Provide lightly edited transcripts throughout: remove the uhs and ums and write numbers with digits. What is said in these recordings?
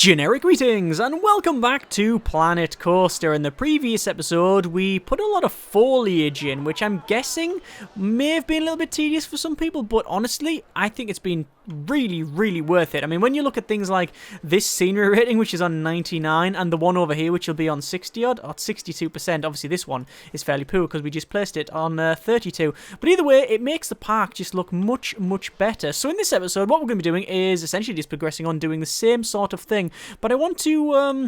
Generic greetings and welcome back to Planet Coaster. In the previous episode we put a lot of foliage in, which I'm guessing may have been a little bit tedious for some people, but honestly I think it's been really worth it. I mean, when you look at things like this scenery rating, which is on 99, and the one over here which will be on 60 odd or 62%, obviously this one is fairly poor because we just placed it on 32, but either way it makes the park just look much better. So in this episode what we're going to be doing is essentially just progressing on doing the same sort of thing, but I want to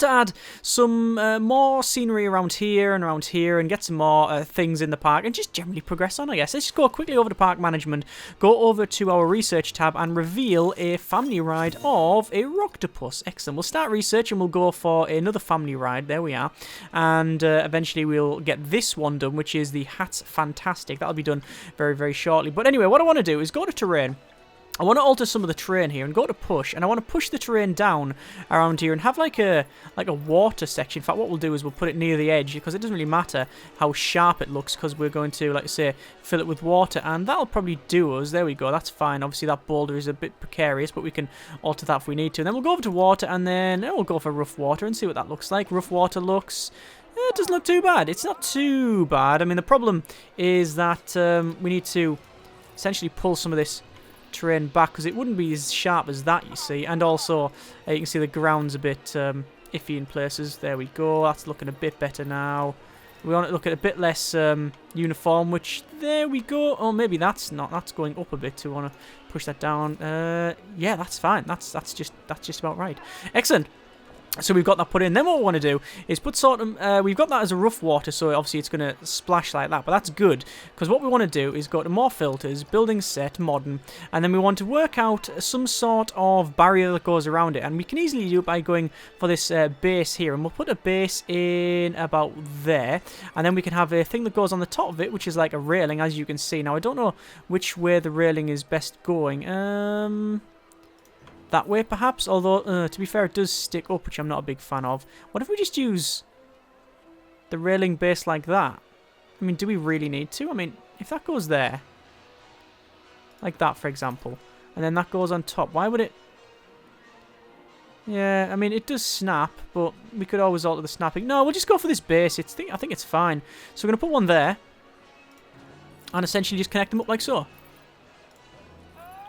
add some more scenery around here and get some more things in the park and just generally progress on, I guess. Let's just go quickly over to park management, go over to our research tab and reveal a family ride of a Roctopus. Excellent. We'll start research and we'll go for another family ride. There we are. And eventually we'll get this one done, which is the Hat's Fantastic. That'll be done very shortly. But anyway, what I want to do is go to terrain. I want to alter some of the terrain here and go to push, and I want to push the terrain down around here and have like a water section. In fact, what we'll do is we'll put it near the edge because it doesn't really matter how sharp it looks because we're going to, like I say, fill it with water, and that'll probably do us. There we go, that's fine. Obviously that boulder is a bit precarious, but we can alter that if we need to. And then we'll go over to water, and then we'll go for rough water and see what that looks like. Rough water looks... it doesn't look too bad. It's not too bad. I mean, the problem is that we need to essentially pull some of this terrain back because it wouldn't be as sharp as that, you see. And also you can see the ground's a bit iffy in places. There we go, that's looking a bit better now. We want to look at a bit less uniform, which there we go. Oh, maybe that's not, that's going up a bit, so we want to push that down. Yeah, that's fine. That's just about right. Excellent. So we've got that put in. Then what we want to do is put sort of, we've got that as a rough water, so obviously it's going to splash like that, but that's good, because what we want to do is go to more filters, building set, modern, and then we want to work out some sort of barrier that goes around it, and we can easily do it by going for this base here, and we'll put a base in about there, and then we can have a thing that goes on the top of it, which is like a railing, as you can see. Now I don't know which way the railing is best going. That way, perhaps? Although, to be fair, it does stick up, which I'm not a big fan of. What if we just use the railing base like that? I mean, do we really need to? I mean, if that goes there, like that, for example, and then that goes on top, why would it... Yeah, I mean, it does snap, but we could always alter the snapping. No, we'll just go for this base. I think it's fine. So we're going to put one there, and essentially just connect them up like so.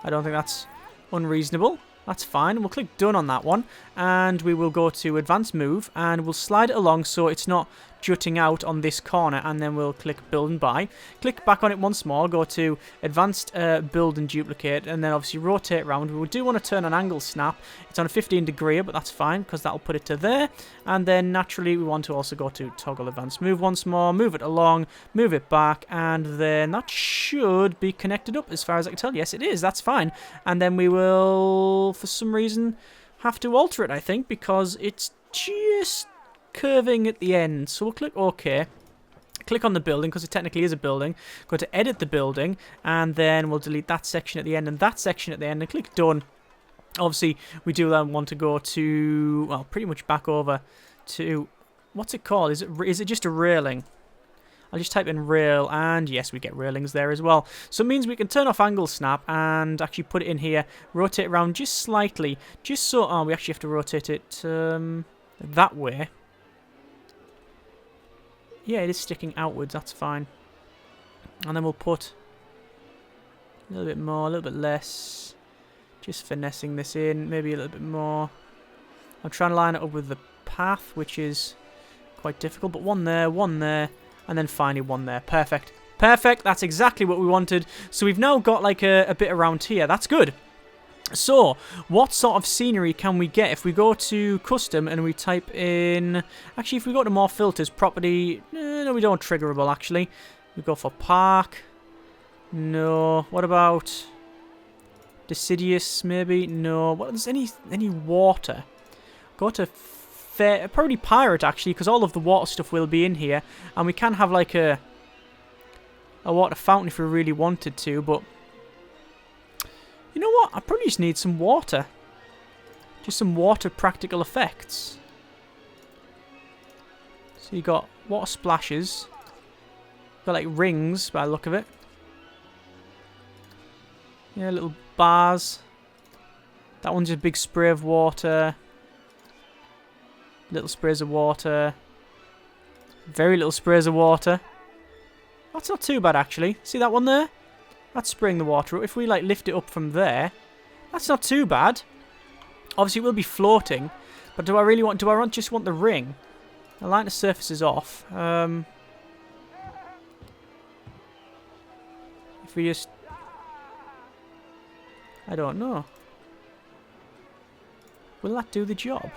I don't think that's unreasonable. That's fine. We'll click done on that one, and we will go to advanced move, and we'll slide it along so it's not jutting out on this corner, and then we'll click build and buy. Click back on it once more, go to advanced build and duplicate, and then obviously rotate around. We do want to turn on angle snap. It's on a 15 degree, but that's fine because that'll put it to there. And then naturally we want to also go to toggle advanced move once more, move it along, move it back, and then that should be connected up as far as I can tell. Yes, it is. That's fine. And then we will, for some reason, have to alter it, I think, because it's just curving at the end. So we'll click OK. Click on the building because it technically is a building. Go to edit the building, and then we'll delete that section at the end and that section at the end, and click done. Obviously, we do then want to go to, well, pretty much back over to, what's it called? Is it just a railing? I'll just type in rail, and yes, we get railings there as well. So it means we can turn off angle snap and actually put it in here, rotate around just slightly, just so, oh, we actually have to rotate it that way. Yeah, it is sticking outwards, that's fine. And then we'll put a little bit more, a little bit less. Just finessing this in, maybe a little bit more. I'm trying to line it up with the path, which is quite difficult, but one there, and then finally one there. Perfect. Perfect, that's exactly what we wanted. So we've now got like a bit around here. That's good. So, what sort of scenery can we get? If we go to custom and we type in... Actually, if we go to more filters, property... No, we don't triggerable, actually. We go for park. No. What about deciduous, maybe? No. What is any water? Go to fair... Probably pirate, actually, because all of the water stuff will be in here. And we can have like a water fountain if we really wanted to, but... You know what? I probably just need some water. Just some water practical effects. So you got water splashes. Got like rings by the look of it. Yeah, little bars. That one's a big spray of water. Little sprays of water. Very little sprays of water. That's not too bad, actually. See that one there? That's spraying the water up. If we, like, lift it up from there, that's not too bad. Obviously, it will be floating. But do I just want the ring? The line of surface is off. If we just... I don't know. Will that do the job?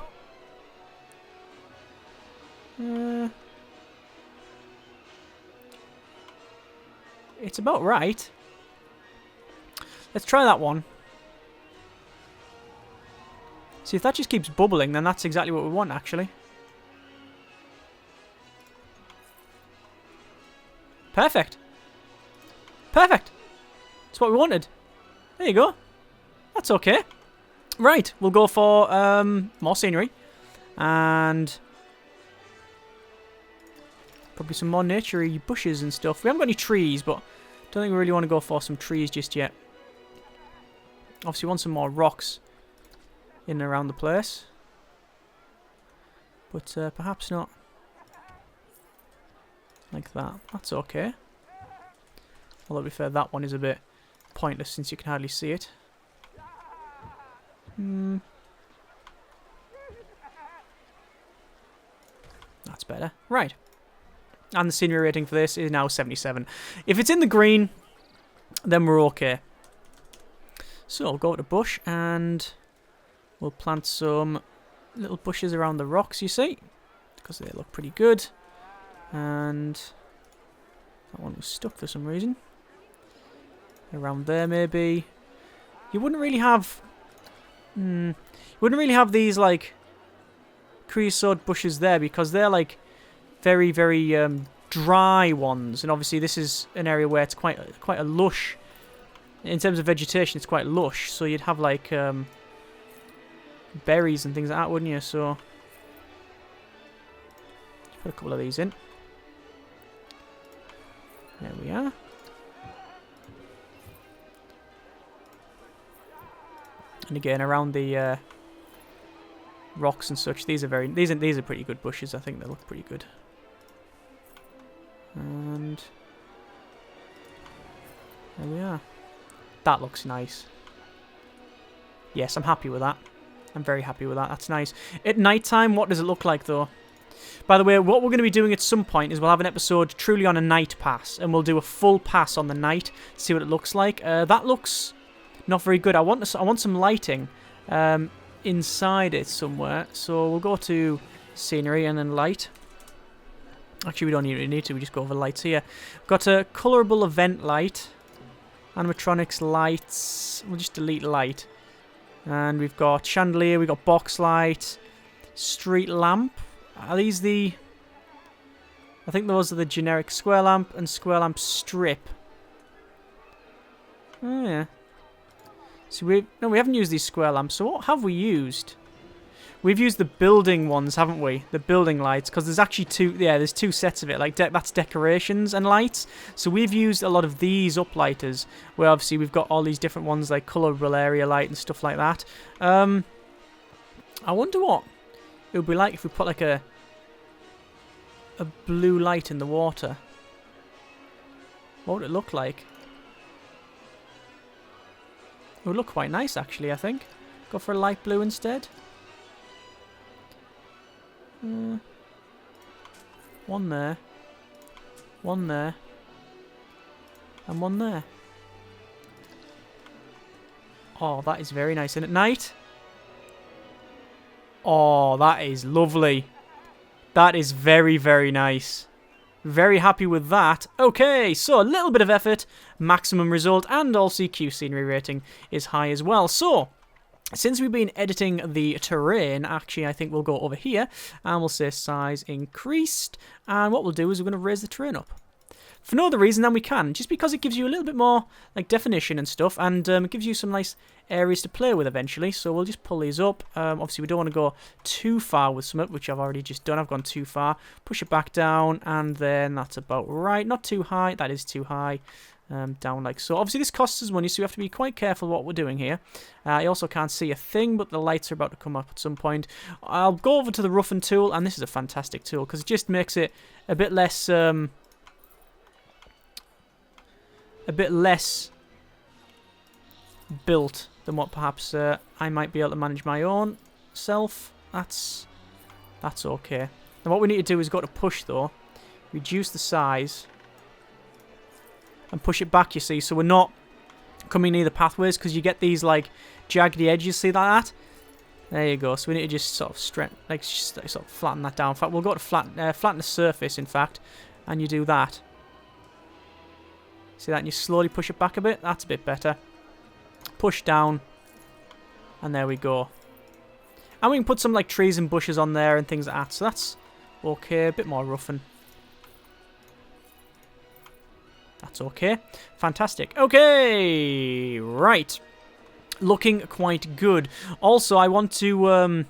It's about right. Let's try that one. See, if that just keeps bubbling, then that's exactly what we want, actually. Perfect. Perfect. That's what we wanted. There you go. That's okay. Right, we'll go for more scenery. And probably some more naturey bushes and stuff. We haven't got any trees, but don't think we really want to go for some trees just yet. Obviously, we want some more rocks in and around the place. But perhaps not like that. That's okay. Although, to be fair, that one is a bit pointless since you can hardly see it. That's better. Right. And the scenery rating for this is now 77. If it's in the green, then we're okay. So I'll go to bush and we'll plant some little bushes around the rocks, you see, because they look pretty good. And that one was stuck for some reason. Around there, maybe. You wouldn't really have... you wouldn't really have these, like, creosote bushes there because they're, like, very, very dry ones. And obviously this is an area where it's quite a lush... In terms of vegetation, it's quite lush. So you'd have, like, berries and things like that, wouldn't you? So... put a couple of these in. There we are. And again, around the rocks and such, these are pretty good bushes. I think they look pretty good. And there we are. That looks nice. Yes, I'm happy with that. I'm very happy with that. That's nice. At night time, what does it look like though? By the way, what we're going to be doing at some point is we'll have an episode truly on a night pass, and we'll do a full pass on the night, see what it looks like. That looks not very good. I want some lighting inside it somewhere. So we'll go to scenery and then light. Actually, we don't even need to. We just go over lights here. We've got a colorable event light, animatronics lights. We'll just delete light. And we've got chandelier. We've got box light, street lamp. Are these the... I think those are the generic square lamp and square lamp strip. Oh, yeah. So we haven't used these square lamps. So what have we used? We've used the building ones, haven't we? The building lights, because there's actually two. Yeah, there's two sets of it. Like that's decorations and lights. So we've used a lot of these uplighters, where obviously we've got all these different ones like colorable area light and stuff like that. I wonder what it would be like if we put like a blue light in the water. What would it look like? It would look quite nice, actually, I think. Go for a light blue instead. One there. One there. And one there. Oh, that is very nice. And at night? Oh, that is lovely. That is very, very nice. Very happy with that. Okay, so a little bit of effort, maximum result, and also CQ scenery rating is high as well. So, since we've been editing the terrain, actually I think we'll go over here, and we'll say size increased, and what we'll do is we're going to raise the terrain up. For no other reason than we can, just because it gives you a little bit more like definition and stuff, and it gives you some nice areas to play with eventually. So we'll just pull these up. Obviously we don't want to go too far with some, which I've already just done. I've gone too far. Push it back down, and then that's about right. Not too high. That is too high. down like so. Obviously, this costs us money, so we have to be quite careful what we're doing here. I also can't see a thing, but the lights are about to come up at some point. I'll go over to the roughen tool, and this is a fantastic tool because it just makes it a bit less built than what perhaps I might be able to manage my own self. That's okay. And what we need to do is go to push though, reduce the size, and push it back. You see, so we're not coming near the pathways because you get these like jaggedy edges. See that? There you go. So we need to just sort of sort of flatten that down. In fact, we'll go to flatten the surface. In fact, and you do that. See that? And you slowly push it back a bit. That's a bit better. Push down, and there we go. And we can put some like trees and bushes on there and things like that. So that's okay. A bit more roughing. That's okay. Fantastic. Okay, right. Looking quite good. Also, I want to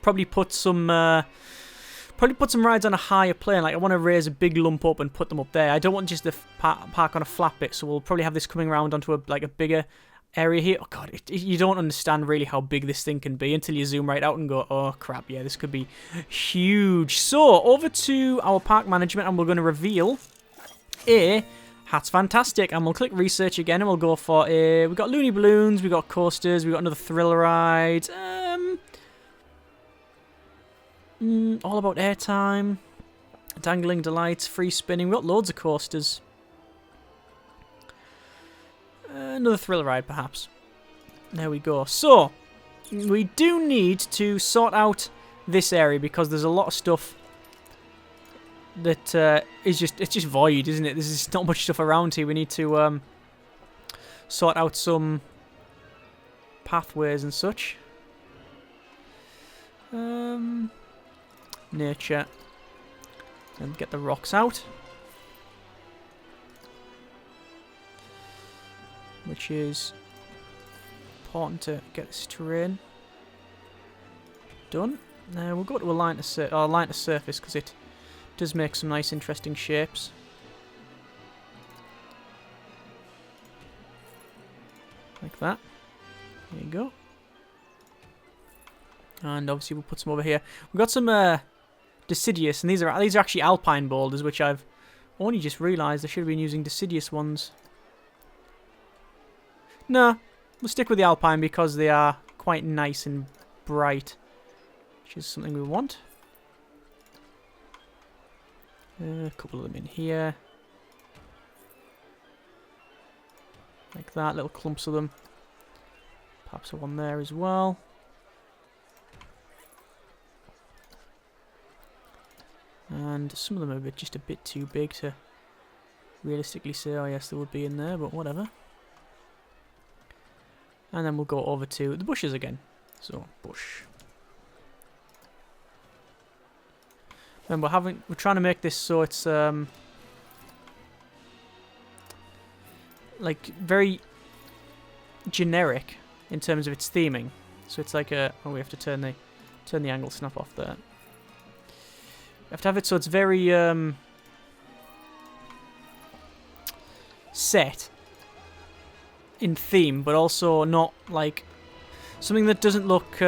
probably put some rides on a higher plane. Like I want to raise a big lump up and put them up there. I don't want just to park on a flat bit, so we'll probably have this coming around onto a bigger area here. Oh god, you don't understand really how big this thing can be until you zoom right out and go, oh crap, yeah, this could be huge. So over to our park management, and we're going to reveal that's fantastic, and we'll click research again, and we'll go for we've got loony balloons, we've got coasters, we've got another thrill ride, all about airtime, dangling delights, free spinning. We've got loads of coasters. Another thrill ride, perhaps. There we go. So, we do need to sort out this area because there's a lot of stuff that it's just void, isn't it? There's just not much stuff around here. We need to sort out some pathways and such. Nature. And get the rocks out. Which is important to get this terrain done. Now we'll go to align to surface because it does make some nice, interesting shapes. Like that. There you go. And obviously we'll put some over here. We've got some deciduous, and these are actually alpine boulders, which I've only just realised I should have been using deciduous ones. No, we'll stick with the alpine because they are quite nice and bright, which is something we want. A couple of them in here. Like that, little clumps of them. Perhaps one there as well. And some of them are just a bit too big to realistically say, oh yes, they would be in there, but whatever. And then we'll go over to the bushes again. So, bush. Remember, we're trying to make this so it's like very generic in terms of its theming. So it's like a we have to turn the angle snap off there. We have to have it so it's very set in theme, but also not like something that doesn't look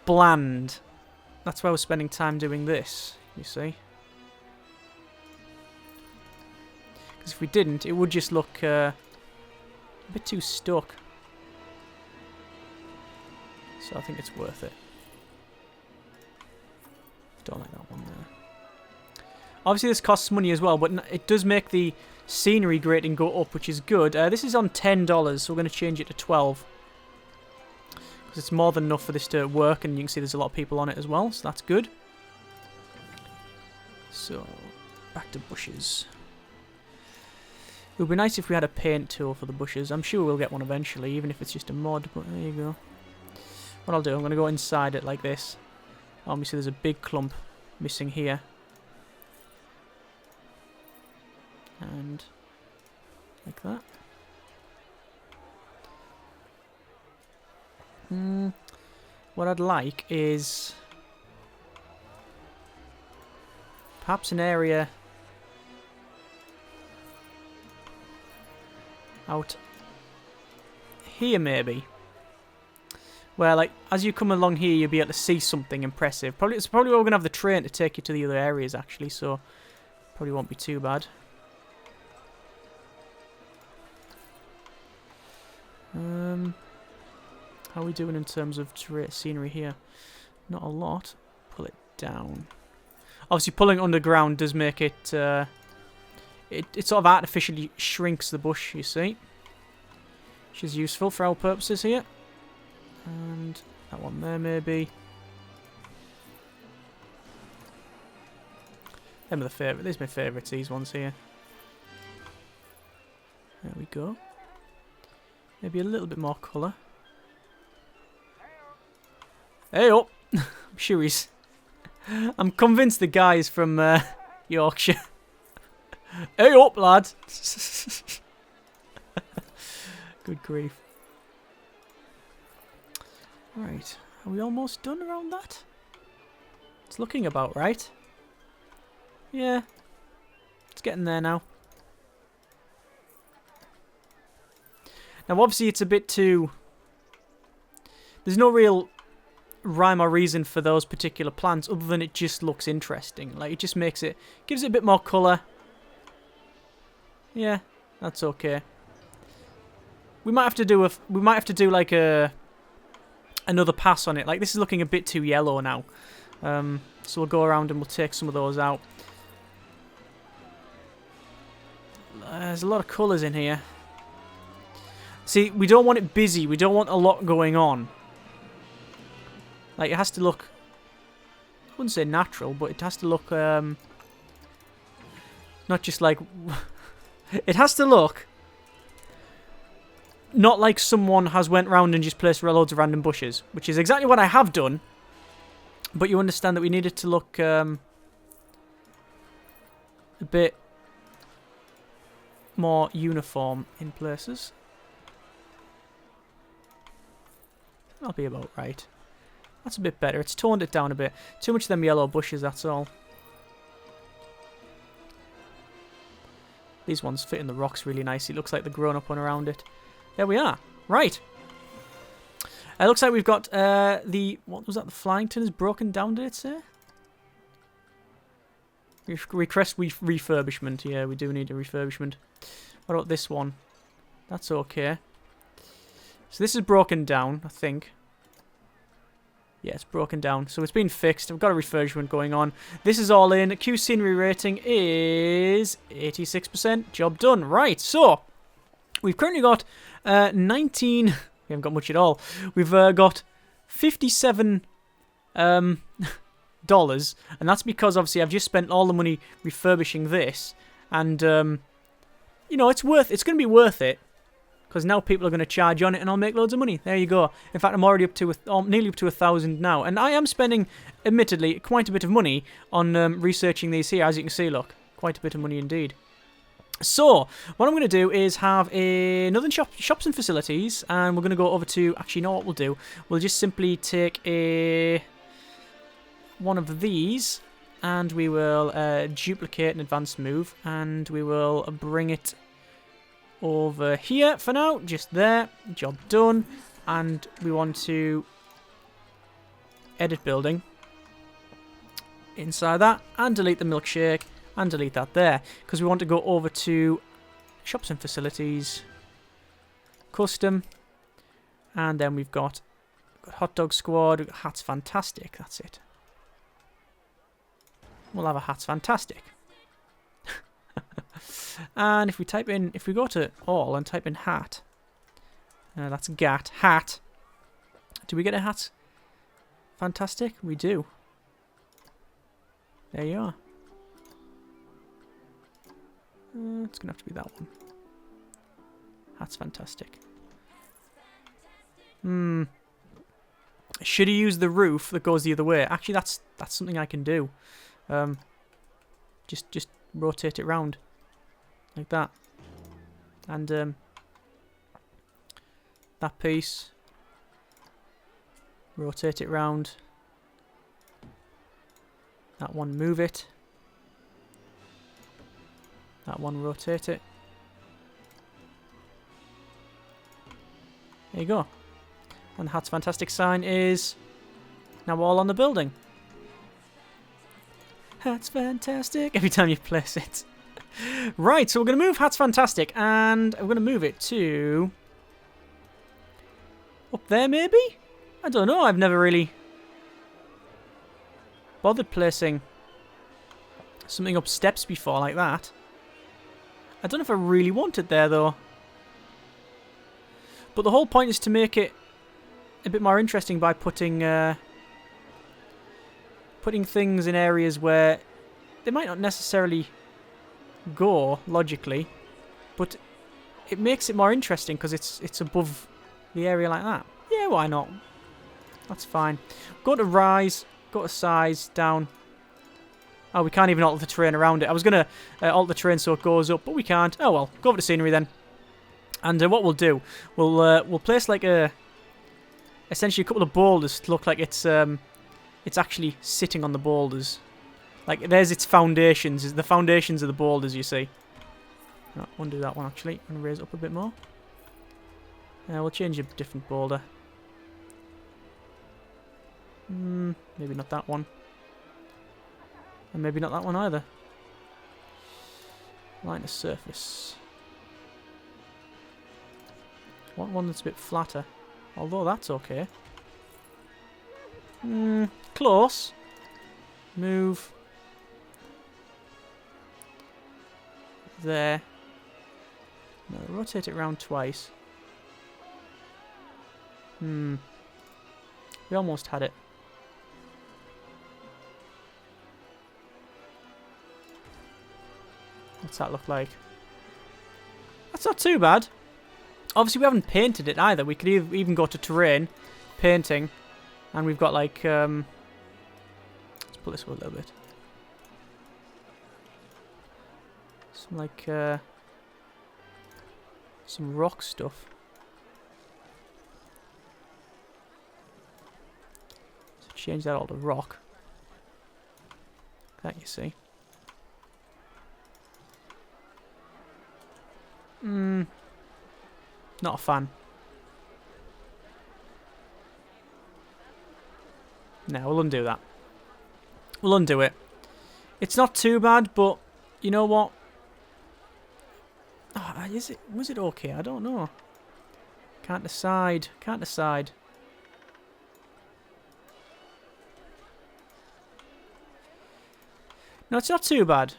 bland. That's why we're spending time doing this, you see. Because if we didn't, it would just look a bit too stuck. So I think it's worth it. Don't like that one there. Obviously this costs money as well, but it does make the scenery grading go up, which is good. This is on $10, so we're going to change it to 12. Because it's more than enough for this to work, and you can see there's a lot of people on it as well, so that's good. So, back to bushes. It would be nice if we had a paint tool for the bushes. I'm sure we'll get one eventually, even if it's just a mod, but there you go. What I'll do, I'm going to go inside it like this. Obviously there's a big clump missing here. And like that. What I'd like is perhaps an area out here maybe. Where, like, as you come along here, you'll be able to see something impressive. It's probably where we're going to have the train to take you to the other areas, actually, so probably won't be too bad. How are we doing in terms of scenery here? Not a lot. Pull it down. Obviously, pulling underground does make it... it sort of artificially shrinks the bush, you see. Which is useful for our purposes here. And that one there, maybe. Them are the favourite. These are my favourites, these ones here. There we go. Maybe a little bit more colour. Hey up! I'm sure he's... I'm convinced the guy is from Yorkshire. Hey up, lad! Good grief. Right, are we almost done around that? It's looking about right. Yeah, it's getting there now. Now obviously it's a bit too... There's no real rhyme or reason for those particular plants other than it just looks interesting. Like, it just makes it... Gives it a bit more colour. Yeah, that's okay. We might have to do like another pass on it. Like, this is looking a bit too yellow now. So we'll go around and we'll take some of those out. There's a lot of colours in here. See, we don't want it busy. We don't want a lot going on. Like, it has to look... I wouldn't say natural, but it has to look... not just like... It has to look... Not like someone has went round and just placed loads of random bushes, which is exactly what I have done. But you understand that we need it to look a bit more uniform in places. That'll be about right. That's a bit better. It's toned it down a bit. Too much of them yellow bushes, that's all. These ones fit in the rocks really nicely. It looks like the grown-up one around it. There we are. Right. It looks like we've got the... What was that? The flying tin is broken down, did it say? Request refurbishment. Yeah, we do need a refurbishment. What about this one? That's okay. So this is broken down, I think. Yeah, it's broken down. So it's been fixed. I've got a refurbishment going on. This is all in. Q scenery rating is 86%. Job done. Right, so we've currently got 19... We haven't got much at all. We've got $57 dollars, and that's because obviously I've just spent all the money refurbishing this, and you know, it's going to be worth it, because now people are going to charge on it, and I'll make loads of money. There you go. In fact, I'm already up to nearly up to 1,000 now, and I am spending, admittedly, quite a bit of money on researching these here. As you can see, look, quite a bit of money indeed. So, what I'm going to do is have another shops and facilities, and we're going to go over to, actually, you know what we'll do? We'll just simply take one of these, and we will duplicate an advanced move, and we will bring it over here for now, just there, job done, and we want to edit building inside that, and delete the milkshake, and delete that there, because we want to go over to shops and facilities, custom, and then we've got hot dog squad, we've got hats fantastic, that's it. We'll have a hats fantastic. And if we type in, if we go to all and type in hat, that's gat, hat, do we get a hat fantastic? We do. There you are. It's going to have to be that one. That's fantastic. Should he use the roof that goes the other way? Actually, that's something I can do. Just rotate it round. Like that. And that piece. Rotate it round. That one, move it. That one, rotate it. There you go. And the Hat's Fantastic sign is now all on the building. Hat's Fantastic. Every time you place it. Right, so we're going to move Hat's Fantastic, and we're going to move it to up there, maybe? I don't know. I've never really bothered placing something up steps before like that. I don't know if I really want it there, though. But the whole point is to make it a bit more interesting by putting putting things in areas where they might not necessarily go logically, but it makes it more interesting because it's above the area like that. Yeah, why not? That's fine. Go to rise, go to size, down. Oh, we can't even alter the terrain around it. I was going to alter the terrain so it goes up, but we can't. Oh well, go over to scenery then. And what we'll do, we'll place like essentially a couple of boulders to look like it's actually sitting on the boulders. Like there's its foundations, the foundations of the boulders, you see. No, undo that one actually, and raise it up a bit more. We'll change a different boulder. Maybe not that one. And maybe not that one either. Line of surface. Want one that's a bit flatter. Although that's okay. Close. Move. There. No, rotate it around twice. We almost had it. What's that look like? That's not too bad. Obviously, we haven't painted it either. We could even go to terrain, painting, and we've got like... let's pull this up a little bit. Some like... some rock stuff. So change that all to rock. That you see. Not a fan. No, we'll undo that. We'll undo it. It's not too bad, but you know what? Oh, was it okay? I don't know. Can't decide. Can't decide. No, it's not too bad.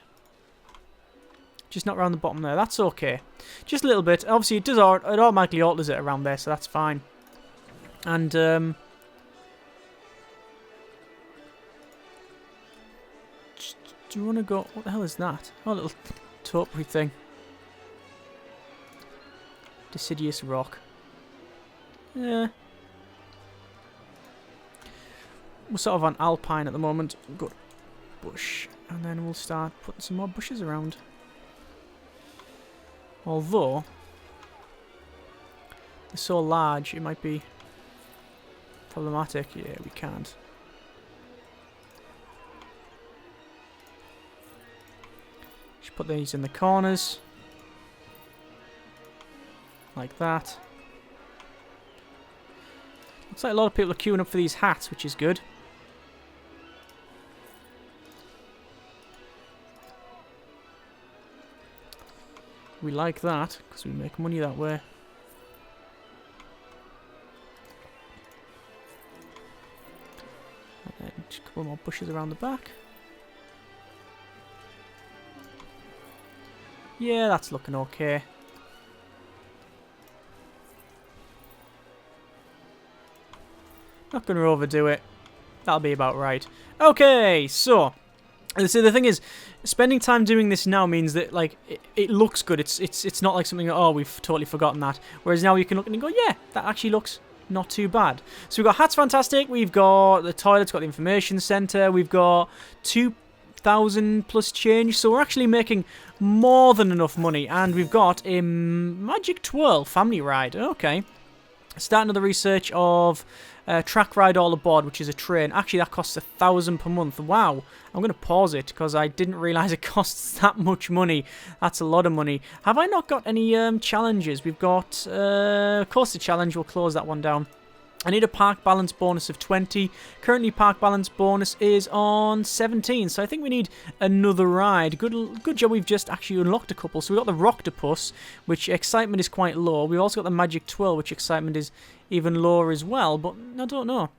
Just not around the bottom there. That's okay. Just a little bit. Obviously, it automatically alters it around there, so that's fine. And do you want to go? What the hell is that? Oh, a little topiary thing. Deciduous rock. Yeah. We're sort of on alpine at the moment. Good bush, and then we'll start putting some more bushes around. Although they're so large, it might be problematic. Yeah, we can't. Just put these in the corners. Like that. Looks like a lot of people are queuing up for these hats, which is good. We like that, because we make money that way. And then just a couple more bushes around the back. Yeah, that's looking okay. Not going to overdo it. That'll be about right. Okay, so the thing is, spending time doing this now means that like it looks good. It's not like something that, oh, we've totally forgotten that. Whereas now you can look and go, yeah, that actually looks not too bad. So we've got Hat's Fantastic. We've got the toilets. Got the information centre. We've got 2,000 plus change. So we're actually making more than enough money. And we've got a Magic Twirl family ride. Okay. Starting the research of track ride all aboard, which is a train. Actually, that costs 1,000 per month. Wow. I'm going to pause it because I didn't realise it costs that much money. That's a lot of money. Have I not got any challenges? We've got coaster challenge. We'll close that one down. I need a park balance bonus of 20. Currently, park balance bonus is on 17, so I think we need another ride. Good job we've just actually unlocked a couple. So we've got the Rocktopus, which excitement is quite low. We've also got the Magic Twirl, which excitement is even lower as well, but I don't know.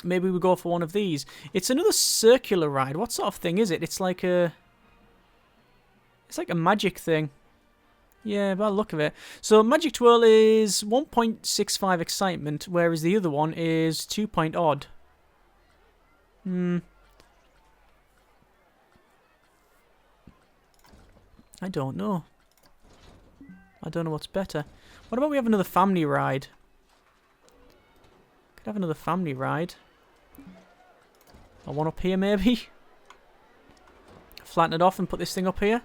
Maybe we go for one of these. It's another circular ride. What sort of thing is it? It's like a magic thing. Yeah, by the look of it. So Magic Twirl is 1.65 excitement, whereas the other one is 2 point odd. I don't know. I don't know what's better. What about we have another family ride? Could have another family ride. Or one up here, maybe? Flatten it off and put this thing up here.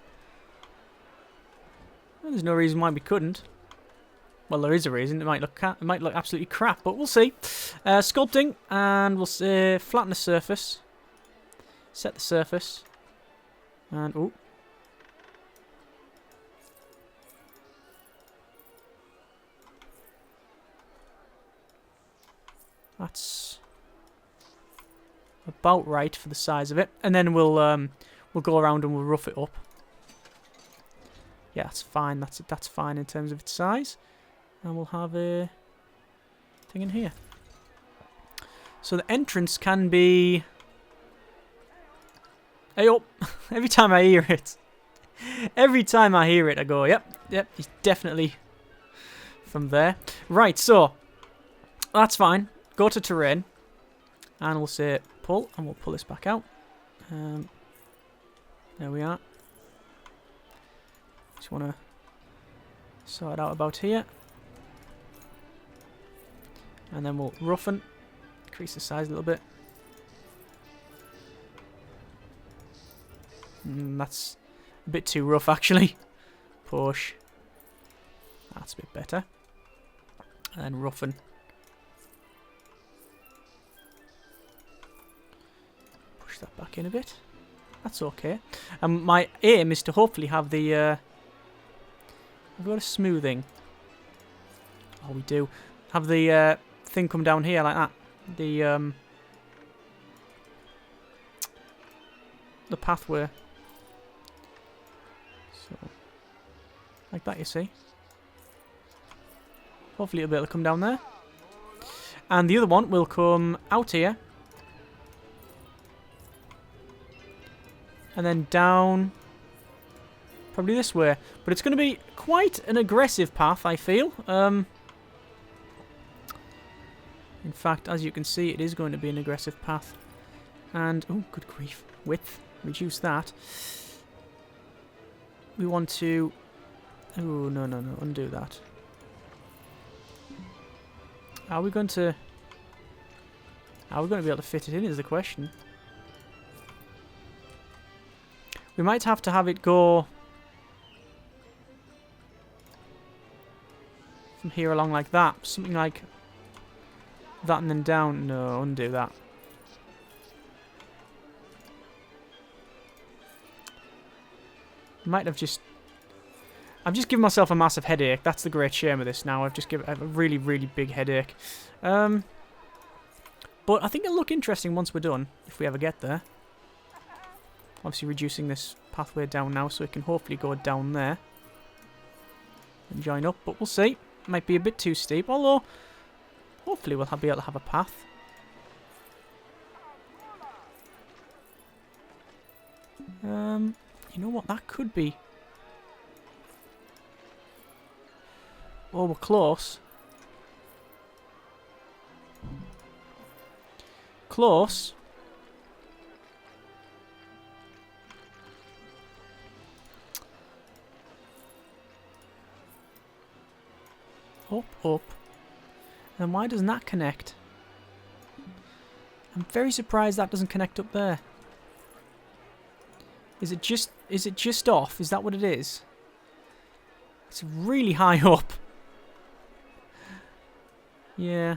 Well, there's no reason why we couldn't. Well, there is a reason. It might look absolutely crap, but we'll see. Sculpting, and we'll say flatten the surface. Set the surface. And, oh. That's about right for the size of it. And then we'll go around and we'll rough it up. Yeah, that's fine. That's fine in terms of its size. And we'll have a thing in here. So the entrance can be... Hey, oh! Every time I hear it. Every time I hear it, I go, yep, he's definitely from there. Right, so that's fine. Go to terrain. And we'll say pull, and we'll pull this back out. There we are. Just want to sort out about here. And then we'll roughen. Increase the size a little bit. That's a bit too rough, actually. Push. That's a bit better. And then roughen. Push that back in a bit. That's okay. And my aim is to hopefully have the... We've got a smoothing. Oh, we do. Have the thing come down here like that. The pathway. So, like that, you see. Hopefully it'll be able to come down there. And the other one will come out here. And then down... Probably this way. But it's going to be quite an aggressive path, I feel. In fact, as you can see, it is going to be an aggressive path. And, oh, good grief. Width. Reduce that. We want to... Oh, no. Undo that. Are we going to be able to fit it in, is the question. We might have to have it go... from here along like that. Something like that and then down. No, undo that. Might have just... I've just given myself a massive headache. That's the great shame of this now. I've just given a really, really big headache. But I think it'll look interesting once we're done, if we ever get there. Obviously reducing this pathway down now so it can hopefully go down there. And join up, but we'll see. Might be a bit too steep, although hopefully we'll be able to have a path. You know what? That could be... Oh, we're close. Close. Up. Then why doesn't that connect? I'm very surprised that doesn't connect up there. Is it just off? Is that what it is? It's really high up. Yeah.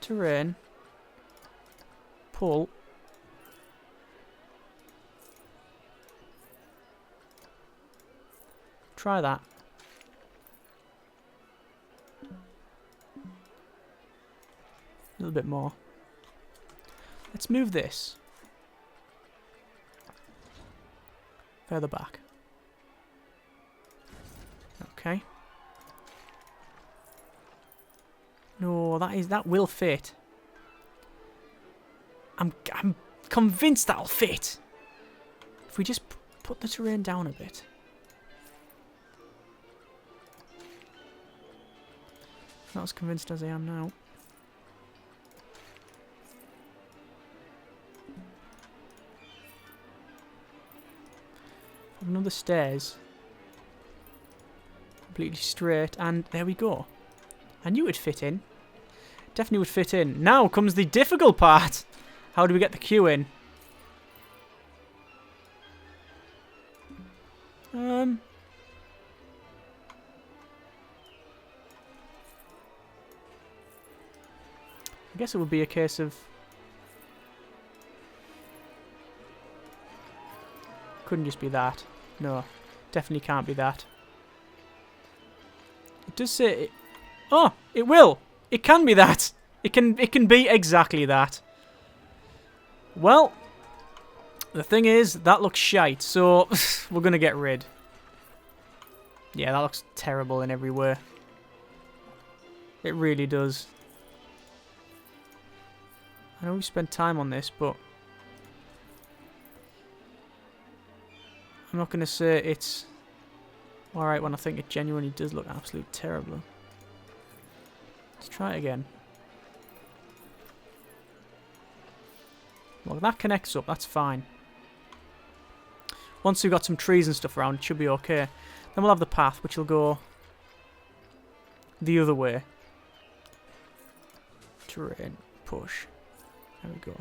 Terrain. pull. Try that. A little bit more. Let's move this further back. Okay. No, that will fit. I'm convinced that'll fit. If we just put the terrain down a bit. Not as convinced as I am now. Another stairs. Completely straight, and there we go. I knew it'd fit in. Definitely would fit in. Now comes the difficult part. How do we get the queue in? I guess it would be a case of... Couldn't just be that. No, definitely can't be that. It does say... It, oh, it will! It can be that! It can be exactly that. Well, the thing is, that looks shite, so we're going to get rid. Yeah, that looks terrible in every way. It really does. I know we spent time on this, but I'm not going to say it's alright when I think it genuinely does look absolutely terrible. Let's try it again. Well, that connects up, that's fine. Once we've got some trees and stuff around, it should be okay. Then we'll have the path, which will go the other way. Terrain, push. There we go.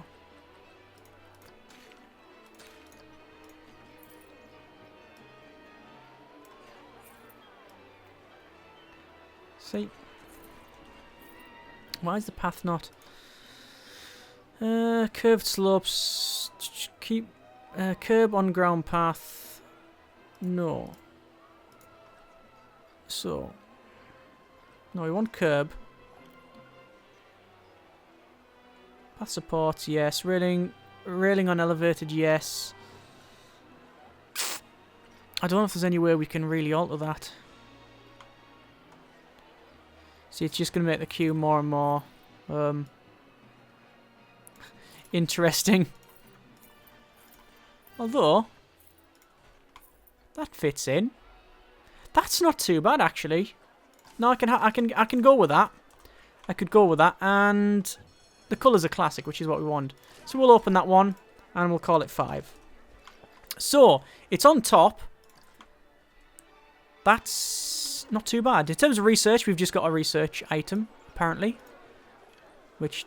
See? Why is the path not? Curved slopes. Keep curb on ground path. No. So. No, we want curb. Path support, yes. Railing on elevated, yes. I don't know if there's any way we can really alter that. See, it's just going to make the queue more and more interesting. Although that fits in. That's not too bad, actually. No, I can go with that. I could go with that, and the colours are classic, which is what we want. So we'll open that one, and we'll call it 5. So it's on top. That's not too bad. In terms of research, we've just got a research item, apparently. Which...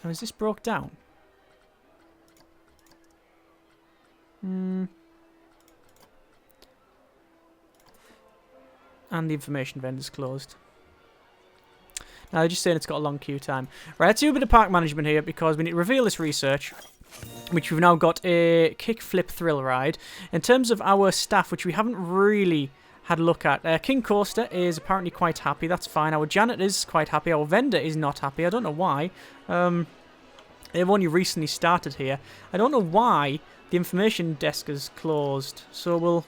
Oh, is this broke down? And the information vendor's closed. Now, they're just saying it's got a long queue time. Right, let's do a bit of park management here, because we need to reveal this research, which we've now got a kickflip thrill ride. In terms of our staff, which we haven't really had a look at, King Coaster is apparently quite happy. That's fine. Our janitor is quite happy. Our vendor is not happy. I don't know why. They've only recently started here. I don't know why the information desk is closed. So we'll...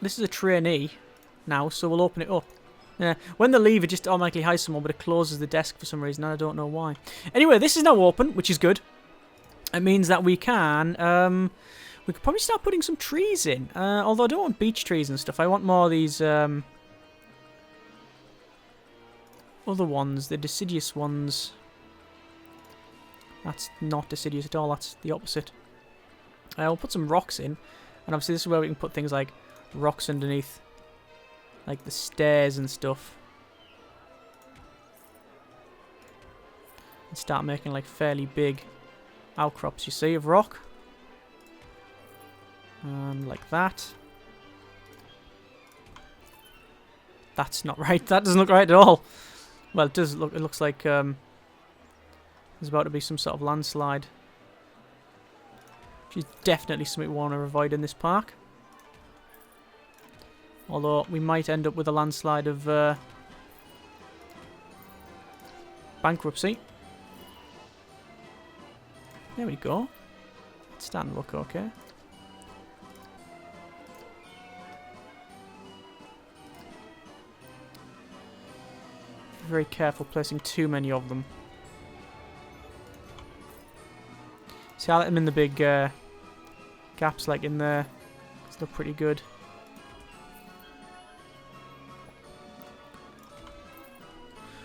this is a trainee now, so we'll open it up. When they leave, it just automatically hires someone, but it closes the desk for some reason, and I don't know why. Anyway, this is now open, which is good. It means that we can... we could probably start putting some trees in. Although I don't want beech trees and stuff. I want more of these... other ones, the deciduous ones. That's not deciduous at all, that's the opposite. We'll put some rocks in, and obviously this is where we can put things like rocks underneath, like the stairs and stuff. And start making like fairly big outcrops, you see, of rock. Like that. That's not right, that doesn't look right at all. Well, it does look. It looks like there's about to be some sort of landslide. Which is definitely something we want to avoid in this park. Although we might end up with a landslide of bankruptcy. There we go. It's starting to look okay. Be very careful placing too many of them. See, I let them in the big gaps like in there. It's look pretty good.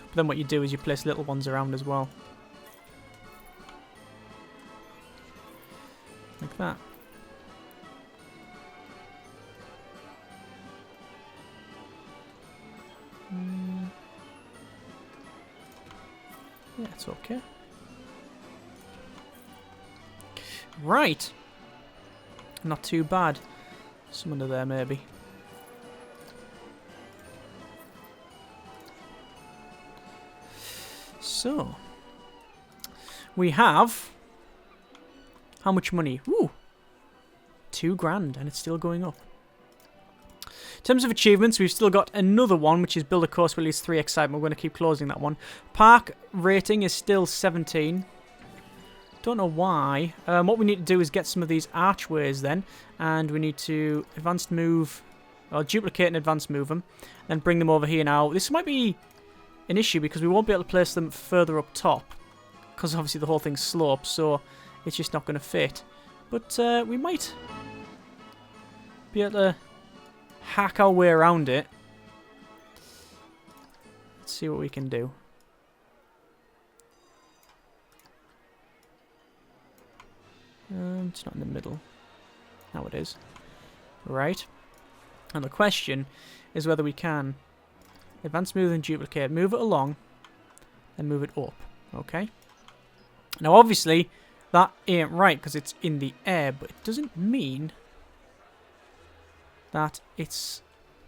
But then what you do is you place little ones around as well. Like that. Yeah, it's okay. Right. Not too bad. Some under there, maybe. So, we have... How much money? Ooh! 2 grand, and it's still going up. In terms of achievements, we've still got another one, which is build a course with at least 3 excitement. We're going to keep closing that one. Park rating is still 17. Don't know why. What we need to do is get some of these archways then, and we need to advanced move, or duplicate and advanced move them, then bring them over here now. This might be an issue because we won't be able to place them further up top, because obviously the whole thing's sloped, so it's just not going to fit. But we might be able to hack our way around it. Let's see what we can do. It's not in the middle. Now it is. Right. And the question is whether we can advance, move, and duplicate. Move it along, then move it up. Okay. Now, obviously, that ain't right because it's in the air, but it doesn't mean that it's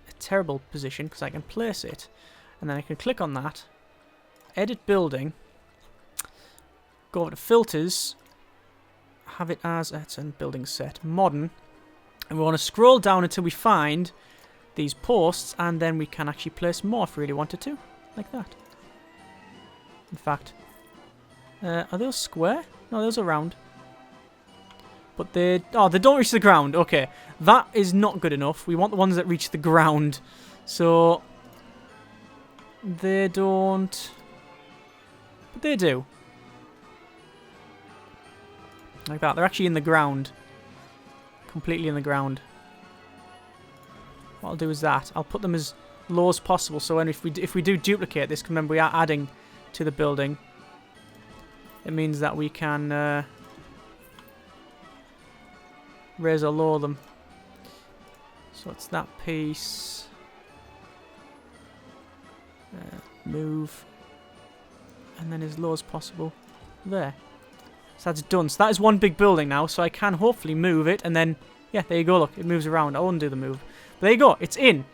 a terrible position because I can place it, and then I can click on that, edit building, go over to filters, have it as it's a building set, modern, and we want to scroll down until we find these posts, and then we can actually place more if we really wanted to, like that. In fact, are those square? No, those are round. But they don't reach the ground. Okay, that is not good enough. We want the ones that reach the ground. So they don't, but they do. Like that. They're actually in the ground. Completely in the ground. What I'll do is that. I'll put them as low as possible. So when if we do duplicate this, remember we are adding to the building. It means that we can raise or lower them. So it's that piece. Move. And then as low as possible. There. So that's done. So that is one big building now. So I can hopefully move it. And then, yeah, there you go. Look, it moves around. I'll undo the move. But there you go. It's in.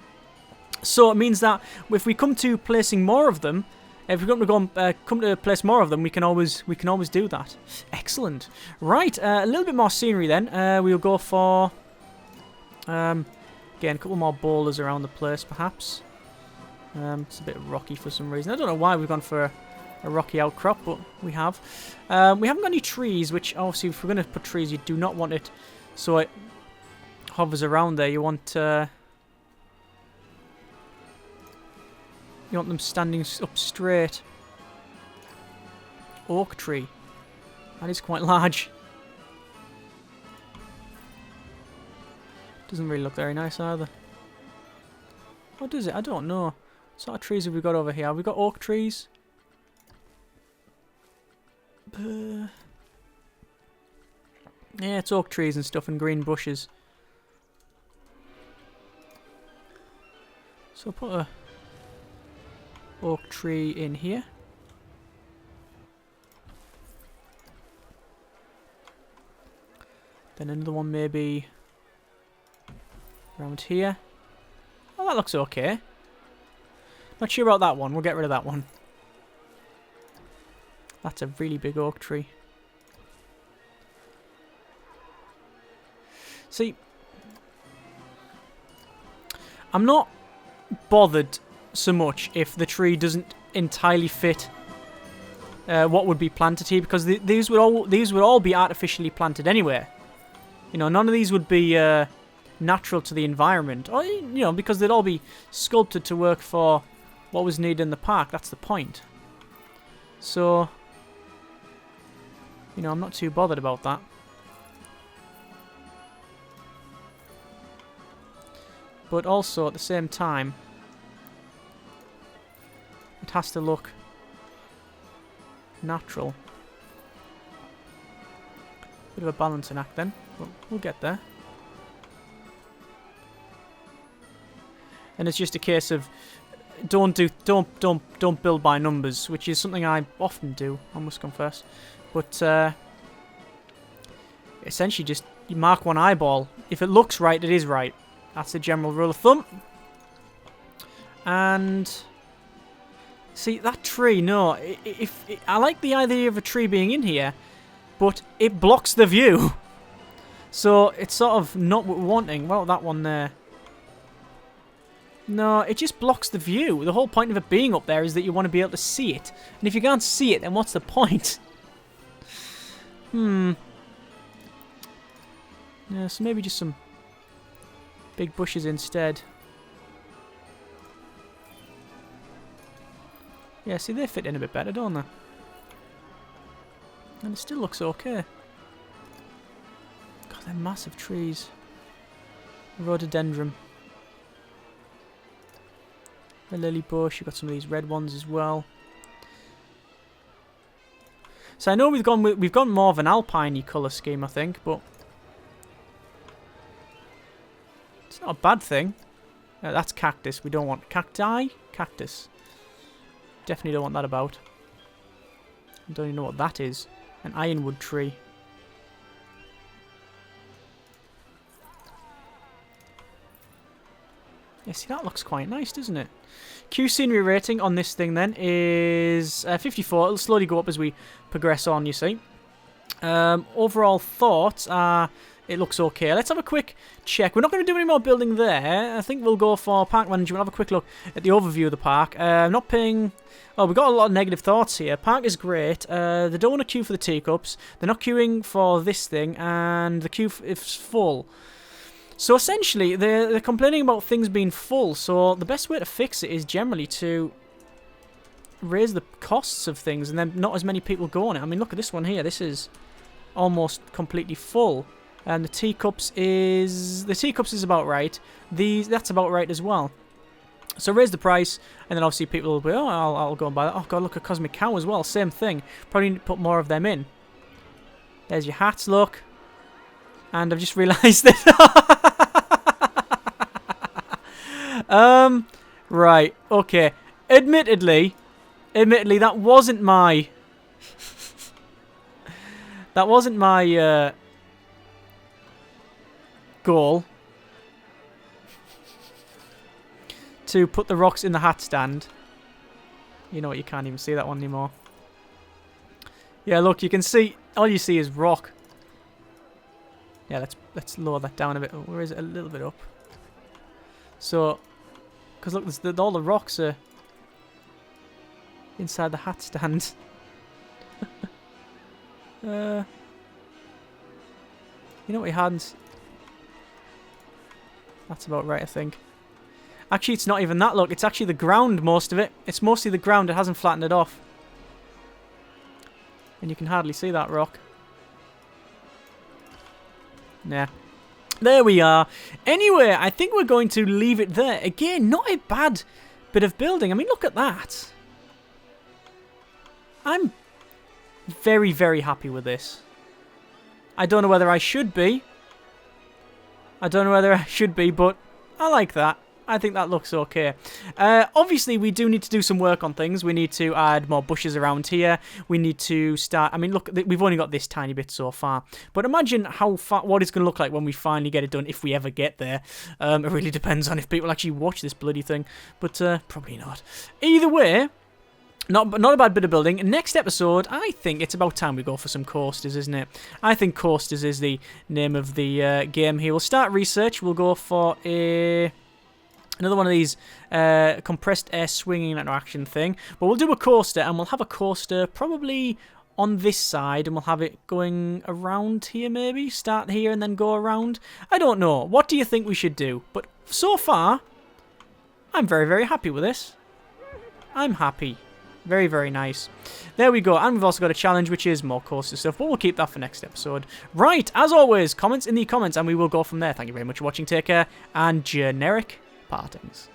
So it means that if we come to placing more of them, if we're going to come to place more of them, we can always do that. Excellent. Right, a little bit more scenery then. We'll go for again a couple more boulders around the place, perhaps. It's a bit rocky for some reason. I don't know why we've gone for a rocky outcrop, but we have. We haven't got any trees, which obviously if we're going to put trees, you do not want it so it hovers around there. You want them standing up straight. Oak tree. That is quite large. Doesn't really look very nice either. What does it? I don't know. What sort of trees have we got over here? Have we got oak trees? Yeah, it's oak trees and stuff and green bushes. So put a oak tree in here. Then another one maybe around here. Oh, that looks okay. Not sure about that one. We'll get rid of that one. That's a really big oak tree. See, I'm not bothered so much if the tree doesn't entirely fit what would be planted here, because these would all be artificially planted anyway. You know, none of these would be natural to the environment, or you know, because they'd all be sculpted to work for what was needed in the park. That's the point. So, you know, I'm not too bothered about that. But also, at the same time, it has to look natural. Bit of a balancing act then. We'll get there. And it's just a case of don't build by numbers, which is something I often do, I must confess. But essentially, just you mark one eyeball. If it looks right, it is right. That's the general rule of thumb. And see that tree? No, I like the idea of a tree being in here, but it blocks the view. So it's sort of not what we're wanting. Well, that one there. No, it just blocks the view. The whole point of it being up there is that you want to be able to see it. And if you can't see it, then what's the point? Yeah, so maybe just some big bushes instead. Yeah, see, they fit in a bit better, don't they? And it still looks okay. God, they're massive trees. Rhododendron. The lily bush. You've got some of these red ones as well. So I know we've gone more of an alpine-y colour scheme, I think, but it's not a bad thing. That's cactus. We don't want cacti. Cactus. Definitely don't want that about. I don't even know what that is. An ironwood tree. Yeah, see, that looks quite nice, doesn't it? Q scenery rating on this thing then is 54. It'll slowly go up as we progress on, you see. Overall thoughts are it looks okay. Let's have a quick check. We're not going to do any more building there. I think we'll go for park management. We'll have a quick look at the overview of the park. Not paying... Oh, we've got a lot of negative thoughts here. Park is great. They don't want to queue for the teacups. They're not queuing for this thing. And the queue is full. So essentially, they're complaining about things being full. So the best way to fix it is generally to raise the costs of things. And then not as many people go on it. I mean, look at this one here. This is almost completely full. And the teacups is about right. That's about right as well. So raise the price, and then obviously people will be, oh, I'll go and buy that. Oh god, look at Cosmic Cow as well. Same thing. Probably need to put more of them in. There's your hats, look. And I've just realised that. Right. Okay. Admittedly, that wasn't my. That wasn't my. Goal to put the rocks in the hat stand. You know what, you can't even see that one anymore. Yeah, look, you can see, all you see is rock. Yeah, let's lower that down a bit. Where is it? A little bit up. So, because look, all the rocks are inside the hat stand. You know what we hadn't... That's about right, I think. Actually, it's not even that, look. It's actually the ground, most of it. It's mostly the ground. It hasn't flattened it off. And you can hardly see that rock. Nah. There we are. Anyway, I think we're going to leave it there. Again, not a bad bit of building. I mean, look at that. I'm very, very happy with this. I don't know whether I should be. But I like that. I think that looks okay. Obviously, we do need to do some work on things. We need to add more bushes around here. We need to start... I mean, look, we've only got this tiny bit so far. But imagine how far, what it's going to look like when we finally get it done, if we ever get there. It really depends on if people actually watch this bloody thing. But probably not. Either way... Not a bad bit of building. Next episode, I think it's about time we go for some coasters, isn't it? I think coasters is the name of the game here. We'll start research. We'll go for another one of these compressed air swinging interaction thing. But we'll do a coaster, and we'll have a coaster probably on this side, and we'll have it going around here maybe. Start here and then go around. I don't know. What do you think we should do? But so far, I'm very, very happy with this. I'm happy. Very, very nice. There we go. And we've also got a challenge, which is more coaster stuff, but we'll keep that for next episode. Right, as always, comments in the comments, and we will go from there. Thank you very much for watching. Take care, and generic partings.